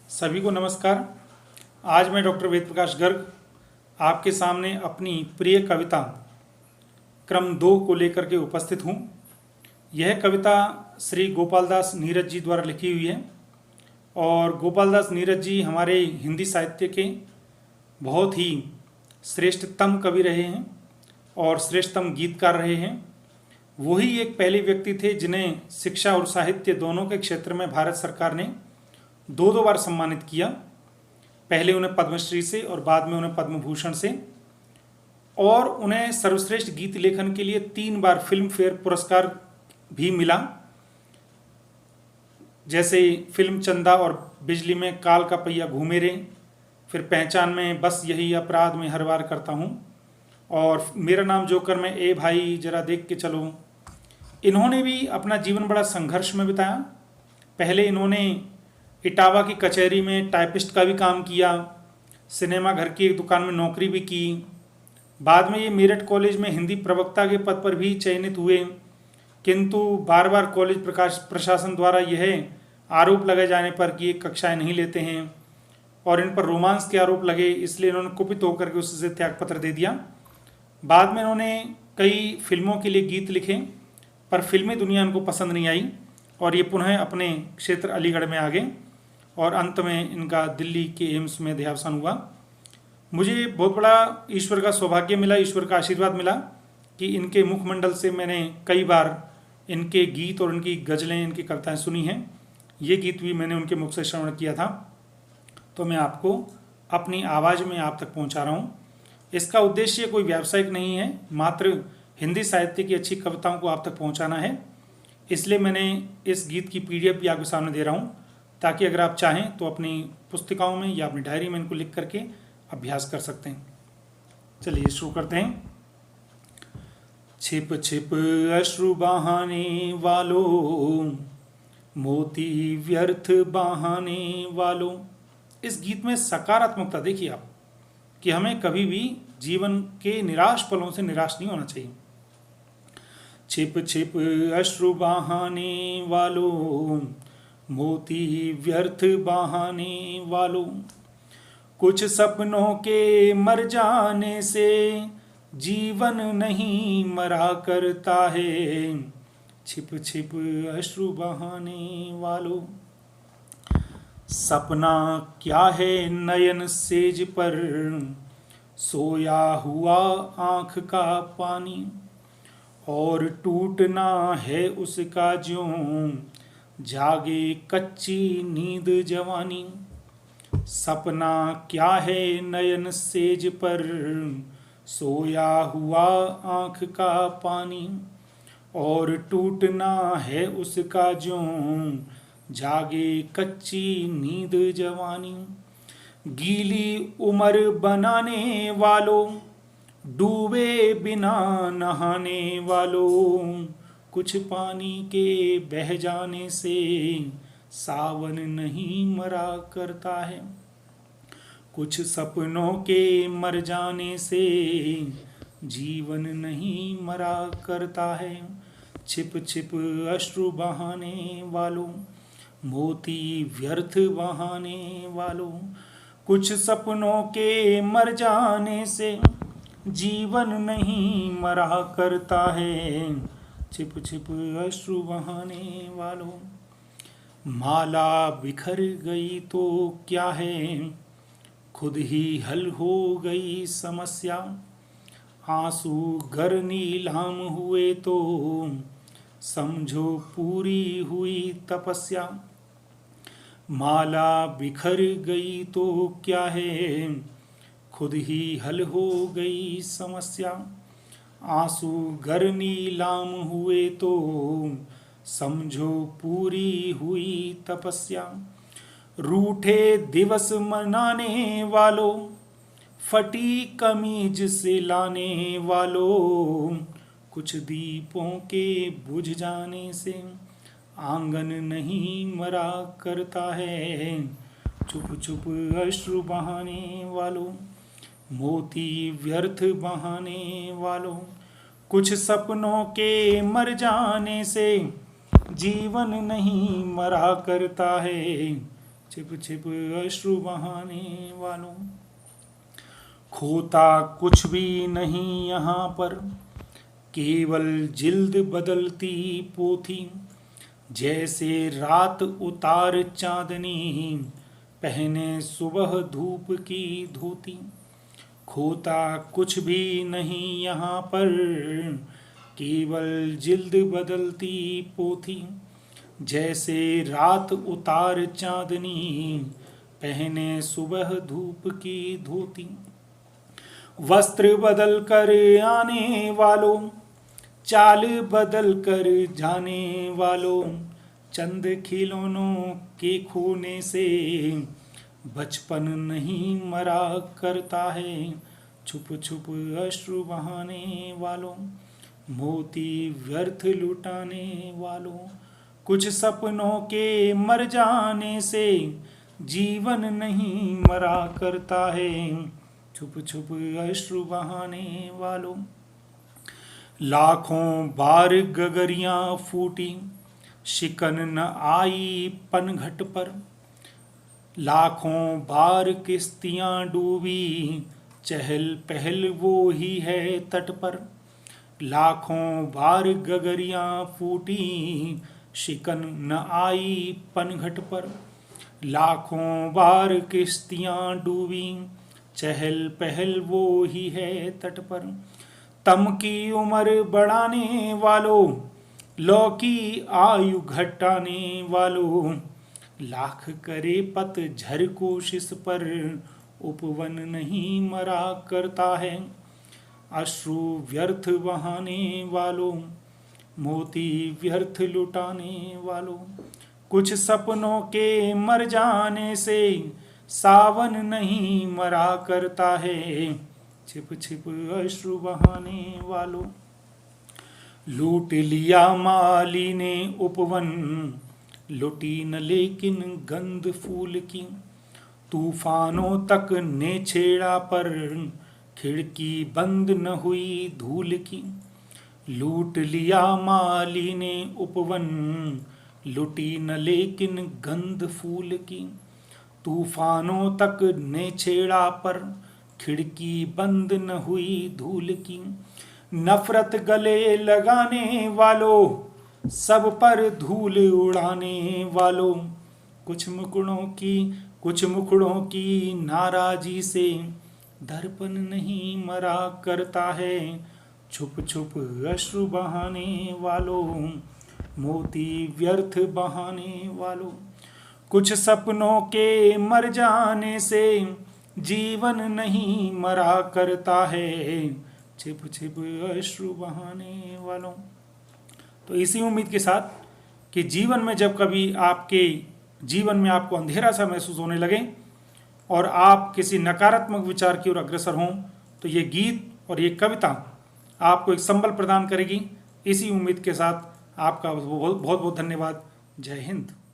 सभी को नमस्कार। आज मैं डॉक्टर वेद प्रकाश गर्ग आपके सामने अपनी प्रिय कविता क्रम 2 को लेकर के उपस्थित हूँ। यह कविता श्री गोपालदास नीरज जी द्वारा लिखी हुई है और गोपालदास नीरज जी हमारे हिंदी साहित्य के बहुत ही श्रेष्ठतम कवि रहे हैं और श्रेष्ठतम गीतकार रहे हैं। वही एक पहले व्यक्ति थे जिन्हें शिक्षा और साहित्य दोनों के क्षेत्र में भारत सरकार ने दो बार सम्मानित किया। पहले उन्हें पद्मश्री से और बाद में उन्हें पद्म भूषण से, और उन्हें सर्वश्रेष्ठ गीत लेखन के लिए 3 बार फिल्म फेयर पुरस्कार भी मिला। जैसे फिल्म चंदा और बिजली में काल का पहिया घूमे रे, फिर पहचान में बस यही अपराध में हर बार करता हूँ, और मेरा नाम जोकर में ए भाई जरा देख के चलो। इन्होंने भी अपना जीवन बड़ा संघर्ष में बिताया। पहले इन्होंने इटावा की कचहरी में टाइपिस्ट का भी काम किया, सिनेमा घर की एक दुकान में नौकरी भी की। बाद में ये मेरठ कॉलेज में हिंदी प्रवक्ता के पद पर भी चयनित हुए, किंतु बार बार कॉलेज प्रशासन द्वारा यह आरोप लगाए जाने पर कि ये कक्षाएं नहीं लेते हैं और इन पर रोमांस के आरोप लगे, इसलिए इन्होंने कुपित होकर के उससे त्यागपत्र दे दिया। बाद में इन्होंने कई फिल्मों के लिए गीत लिखे, पर फिल्मी दुनिया इनको पसंद नहीं आई और ये पुनः अपने क्षेत्र अलीगढ़ में आ गए और अंत में इनका दिल्ली के एम्स में देहावसान हुआ। मुझे बहुत बड़ा ईश्वर का सौभाग्य मिला, ईश्वर का आशीर्वाद मिला कि इनके मुखमंडल से मैंने कई बार इनके गीत और इनकी गज़लें, इनकी कविताएं सुनी हैं। ये गीत भी मैंने उनके मुख से श्रवण किया था, तो मैं आपको अपनी आवाज़ में आप तक पहुंचा रहा हूं। इसका उद्देश्य कोई व्यावसायिक नहीं है, मात्र हिंदी साहित्य की अच्छी कविताओं को आप तक पहुंचाना है। इसलिए मैंने इस गीत की PDF भी आपके सामने दे रहा हूं, ताकि अगर आप चाहें तो अपनी पुस्तिकाओं में या अपनी डायरी में इनको लिख करके अभ्यास कर सकते हैं। चलिए शुरू करते हैं। छिप छिप अश्रु बहाने वालों, मोती व्यर्थ बहाने वालों। इस गीत में सकारात्मकता देखिए आप, कि हमें कभी भी जीवन के निराश पलों से निराश नहीं होना चाहिए। छिप छिप अश्रु बहाने वालों, मोती व्यर्थ बहाने वालों। कुछ सपनों के मर जाने से जीवन नहीं मरा करता है, छिप छिप अश्रु बहाने वालों। सपना क्या है नयन सेज पर, सोया हुआ आँख का पानी, और टूटना है उसका ज्यों जागे कच्ची नींद जवानी। सपना क्या है नयन सेज पर, सोया हुआ आँख का पानी, और टूटना है उसका ज्यों जागे कच्ची नींद जवानी। गीली उम्र बनाने वालों, डूबे बिना नहाने वालों। कुछ पानी के बह जाने से सावन नहीं मरा करता है, कुछ सपनों के मर जाने से जीवन नहीं मरा करता है। छिप छिप अश्रु बहाने वालों, मोती व्यर्थ बहाने वालों। कुछ सपनों के मर जाने से जीवन नहीं मरा करता है, छिप छिप अश्रु बहाने वालों। माला बिखर गई तो क्या है, खुद ही हल हो गई समस्या। आंसू गर नीलाम हुए तो समझो पूरी हुई तपस्या। माला बिखर गई तो क्या है, खुद ही हल हो गई समस्या। आंसू गर नीलाम हुए तो समझो पूरी हुई तपस्या। रूठे दिवस मनाने वालों, फटी कमीज सिलाने वालों। कुछ दीपों के बुझ जाने से आंगन नहीं मरा करता है, चुप चुप अश्रु बहाने वालों, मोती व्यर्थ बहाने वालों। कुछ सपनों के मर जाने से जीवन नहीं मरा करता है, छिप छिप अश्रु बहाने वालों। खोता कुछ भी नहीं यहाँ पर, केवल जिल्द बदलती पोथी। जैसे रात उतार चांदनी, पहने सुबह धूप की धोती। खोता कुछ भी नहीं यहाँ पर, केवल जिल्द बदलती पोथी। जैसे रात उतार चांदनी, पहने सुबह धूप की धोती। वस्त्र बदल कर आने वालों, चाल बदल कर जाने वालों। चंद खिलौनों के खोने से, बचपन नहीं मरा करता है। छुप छुप अश्रु बहाने वालों, मोती व्यर्थ लुटाने वालों। कुछ सपनों के मर जाने से, जीवन नहीं मरा करता है। छुप छुप अश्रु बहाने वालों। लाखों बार गगरियां फूटी, शिकन न आई पनघट पर। लाखों बार किस्तियां डूबी, चहल पहल वो ही है तट पर। लाखों बार गगरियां फूटी, शिकन न आई पनघट पर। लाखों बार किस्तियां डूबी, चहल पहल वो ही है तट पर। तम की उम्र बढ़ाने वालों, लौ की आयु घटाने वालों। लाख करे पतझर कोशिश पर, उपवन नहीं मरा करता है। अश्रु व्यर्थ बहाने वालों, मोती व्यर्थ लुटाने वालों। कुछ सपनों के मर जाने से, सावन नहीं मरा करता है। छिप छिप अश्रु बहाने वालों। लूट लिया माली ने उपवन, लुटी न लेकिन गंध फूल की। तूफानों तक ने छेड़ा पर, खिड़की बंद न हुई धूल की। लूट लिया माली ने उपवन, लुटी न लेकिन गंध फूल की। तूफानों तक ने छेड़ा पर, खिड़की बंद न हुई धूल की। नफरत गले लगाने वालों, सब पर धूल उड़ाने वालों। कुछ मुखड़ों की नाराजी से, दर्पण नहीं मरा करता है। छुप छुप अश्रु बहाने वालों, मोती व्यर्थ बहाने वालों। कुछ सपनों के मर जाने से, जीवन नहीं मरा करता है। छिप छिप अश्रु बहाने वालों। तो इसी उम्मीद के साथ कि जीवन में जब कभी आपके जीवन में आपको अंधेरा सा महसूस होने लगे और आप किसी नकारात्मक विचार की ओर अग्रसर हों, तो ये गीत और ये कविता आपको एक संबल प्रदान करेगी। इसी उम्मीद के साथ आपका बहुत बहुत धन्यवाद। जय हिंद।